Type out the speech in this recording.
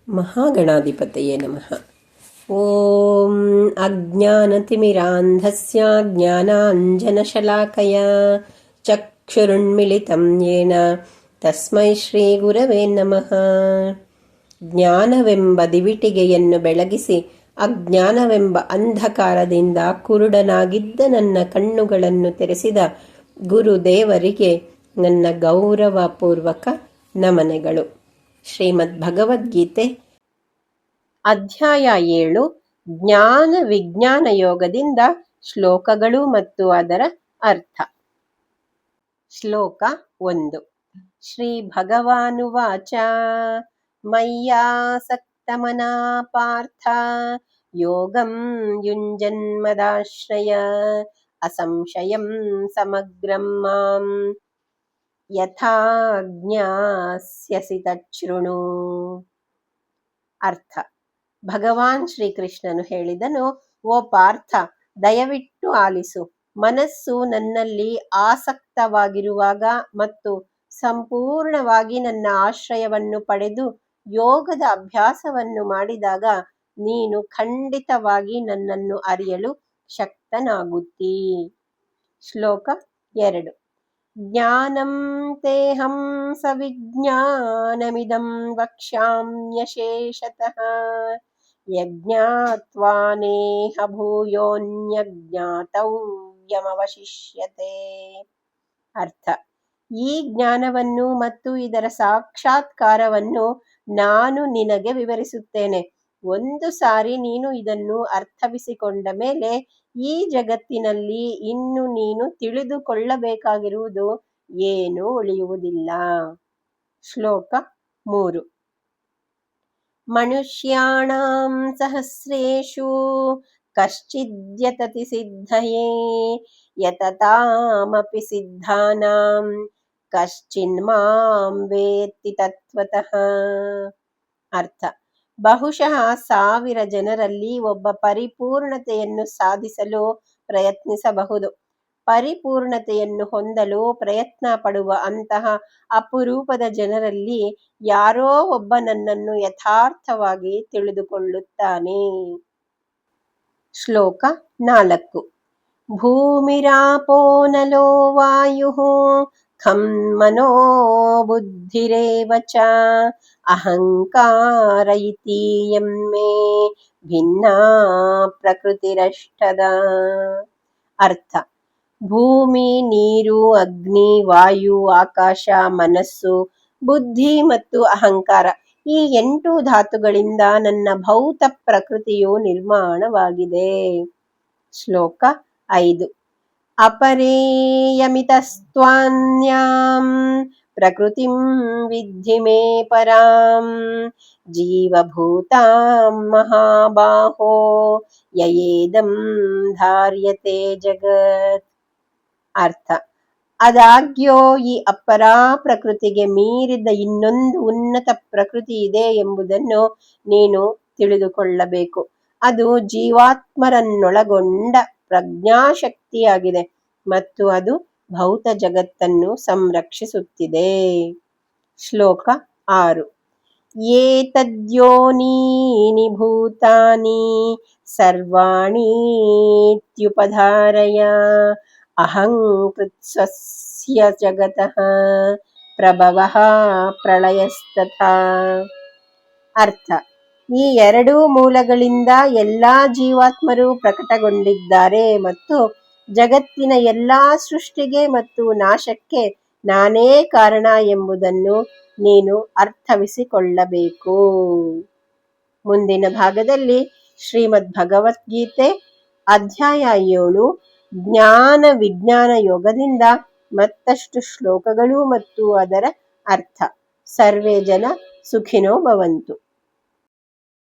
ಮಹಾಗಣಾಧಿಪತಯೇ ನಮಃ. ಓಂ ಅಜ್ಞಾನತಿಮಿರಾಂಧಸ್ಯ ಜ್ಞಾನಾಂಜನಶಲಾಕಯ ಚಕ್ಷುರುನ್ಮಿಲಿತಂ ಯೇನ ತಸ್ಮೈ ಶ್ರೀ ಗುರವೇ ನಮಃ. ಜ್ಞಾನವೆಂಬ ದಿವಿಟಿಗೆಯನ್ನು ಬೆಳಗಿಸಿ ಅಜ್ಞಾನವೆಂಬ ಅಂಧಕಾರದಿಂದ ಕುರುಡನಾಗಿದ್ದ ನನ್ನ ಕಣ್ಣುಗಳನ್ನು ತೆರೆಸಿದ ಗುರುದೇವರಿಗೆ ನನ್ನ ಗೌರವಪೂರ್ವಕ ನಮನೆಗಳು. ಶ್ರೀಮದ್ ಭಗವದ್ಗೀತೆ ಅಧ್ಯಾಯ 7 ಜ್ಞಾನ ವಿಜ್ಞಾನ ಯೋಗದಿಂದ ಶ್ಲೋಕಗಳು ಮತ್ತು ಅದರ ಅರ್ಥ. ಶ್ಲೋಕ 1. ಶ್ರೀ ಭಗವಾನುವಾಚ ಮಯ್ಯಾಸಕ್ತಮನಾ ಪಾರ್ಥ ಯೋಗಂ ಯುಂಜನ್ಮದಾಶ್ರಯ ಅಸಂಶಯಂ ಸಮಗ್ರಂ ಮಾಂ ಯಥಾ ಜ್ಞಾಸ್ಯಸಿ ತಚ್ಛೃಣು. ಅರ್ಥ. ಭಗವಾನ್ ಶ್ರೀಕೃಷ್ಣನು ಹೇಳಿದನು, ಓ ಪಾರ್ಥ, ದಯವಿಟ್ಟು ಆಲಿಸು. ಮನಸ್ಸು ನನ್ನಲ್ಲಿ ಆಸಕ್ತವಾಗಿರುವಾಗ ಮತ್ತು ಸಂಪೂರ್ಣವಾಗಿ ನನ್ನ ಆಶ್ರಯವನ್ನು ಪಡೆದು ಯೋಗದ ಅಭ್ಯಾಸವನ್ನು ಮಾಡಿದಾಗ ನೀನು ಖಂಡಿತವಾಗಿ ನನ್ನನ್ನು ಅರಿಯಲು ಶಕ್ತನಾಗುತ್ತೀ. ಶ್ಲೋಕ 2. ಜ್ಞಾನಂ ತೇಹಂ ಸವಿಜ್ಞಾನಮಿದಂ ವಕ್ಷ್ಯಾಮ್ಯಶೇಷತಃ ಯಜ್ಞಾತ್ವಾ ನೇಹ ಭೂಯೋನ್ಯಜ್ಞಾತವ್ಯಮವಶಿಷ್ಯತೆ. ಅರ್ಥ. ಈ ಜ್ಞಾನವನ್ನು ಮತ್ತು ಇದರ ಸಾಕ್ಷಾತ್ಕಾರವನ್ನು ನಾನು ನಿನಗೆ ವಿವರಿಸುತ್ತೇನೆ. ಒಂದು ಸಾರಿ ನೀನು ಇದನ್ನು ಅರ್ಥವಿಸಿಕೊಂಡ ಮೇಲೆ ಈ ಜಗತ್ತಿನಲ್ಲಿ ಇನ್ನು ನೀನು ತಿಳಿದುಕೊಳ್ಳಬೇಕಾಗಿರುವುದು ಏನೂ ಉಳಿಯುವುದಿಲ್ಲ. ಶ್ಲೋಕ 3. ಮನುಷ್ಯಾಣಾಂ ಸಹಸ್ರೇಷು ಕಶ್ಚಿದ್ಯತತಿ ಸಿದ್ಧಯೇ ಯತತಾಮಪಿ ಸಿದ್ಧಾನಾಂ ಕಶ್ಚಿನ್ಮಾಂ ವೇತ್ತಿ ತತ್ವತಃ. ಅರ್ಥ. ಬಹುಶಃ 1000 ಜನರಲ್ಲಿ ಒಬ್ಬ ಪರಿಪೂರ್ಣತೆಯನ್ನು ಸಾಧಿಸಲು ಪ್ರಯತ್ನಿಸಬಹುದು. ಪರಿಪೂರ್ಣತೆಯನ್ನು ಹೊಂದಲು ಪ್ರಯತ್ನ ಪಡುವ ಅಂತಹ ಅಪರೂಪದ ಜನರಲ್ಲಿ ಯಾರೋ ಒಬ್ಬ ನನ್ನನ್ನು ಯಥಾರ್ಥವಾಗಿ ತಿಳಿದುಕೊಳ್ಳುತ್ತಾನೆ. ಶ್ಲೋಕ 4. ಭೂಮಿರಾಪೋ ನಲೋ ವಾಯುಃ ಖಂ ಮನೋ ಬುದ್ಧಿರೇವ ಚ ಅಹಂಕಾರ ಇತೀಯಂ ಮೇ ಭಿನ್ನಾ ಪ್ರಕೃತಿರಷ್ಟದ. ಅರ್ಥ. ಭೂಮಿ, ನೀರು, ಅಗ್ನಿ, ವಾಯು, ಆಕಾಶ, ಮನಸ್ಸು, ಬುದ್ಧಿ ಮತ್ತು ಅಹಂಕಾರ ಈ 8 ಧಾತುಗಳಿಂದ ನನ್ನ ಭೌತ ಪ್ರಕೃತಿಯು ನಿರ್ಮಾಣವಾಗಿದೆ. ಶ್ಲೋಕ 5. ಅಪರೇಯಮಿತಸ್ತ್ವಾನ್ಯಾಂ ಪ್ರಕೃತಿಂ ವಿದ್ಧಿ ಮೇ ಪರಾಂ ಜೀವಭೂತಾಂ ಮಹಾಬಾಹೋ ಯಯೇದಂ ಧಾರ್ಯತೆ ಜಗತ್. ಅರ್ಥ. ಆದಾಗ್ಯೂ ಈ ಅಪರಾ ಪ್ರಕೃತಿಗೆ ಮೀರಿದ ಇನ್ನೊಂದು ಉನ್ನತ ಪ್ರಕೃತಿ ಇದೆ ಎಂಬುದನ್ನು ನೀನು ತಿಳಿದುಕೊಳ್ಳಬೇಕು. ಅದು ಜೀವಾತ್ಮರನ್ನೊಳಗೊಂಡ ಪ್ರಜ್ಞಾಶಕ್ತಿಯಾಗಿದೆ ಮತ್ತು ಅದು ಭೌತ ಜಗತ್ತನ್ನು ಸಂರಕ್ಷಿಸುತ್ತಿದೆ. ಶ್ಲೋಕ 6. ಏತದ್ಯೋನೀನಿ ಭೂತಾನಿ ಸರ್ವಾಣೀತ್ಯುಪಧಾರಯ ಅಹಂ ಕೃತ್ಸ್ವಸ್ಯ ಜಗತಃ ಪ್ರಭವಃ ಪ್ರಳಯಸ್ತಥಾ. ಅರ್ಥ. ಈ 2 ಮೂಲಗಳಿಂದ ಎಲ್ಲಾ ಜೀವಾತ್ಮರು ಪ್ರಕಟಗೊಂಡಿದ್ದಾರೆ ಮತ್ತು ಜಗತ್ತಿನ ಎಲ್ಲಾ ಸೃಷ್ಟಿಗೆ ಮತ್ತು ನಾಶಕ್ಕೆ ನಾನೇ ಕಾರಣ ಎಂಬುದನ್ನು ನೀನು ಅರ್ಥವಿಸಿಕೊಳ್ಳಬೇಕು. ಮುಂದಿನ ಭಾಗದಲ್ಲಿ ಶ್ರೀಮದ್ ಭಗವದ್ಗೀತೆ ಅಧ್ಯಾಯ 7 ಜ್ಞಾನ ವಿಜ್ಞಾನ ಯೋಗದಿಂದ ಮತ್ತಷ್ಟು ಶ್ಲೋಕಗಳು ಮತ್ತು ಅದರ ಅರ್ಥ. ಸರ್ವೇ ಜನ ಸುಖಿನೋ ಭವಂತು.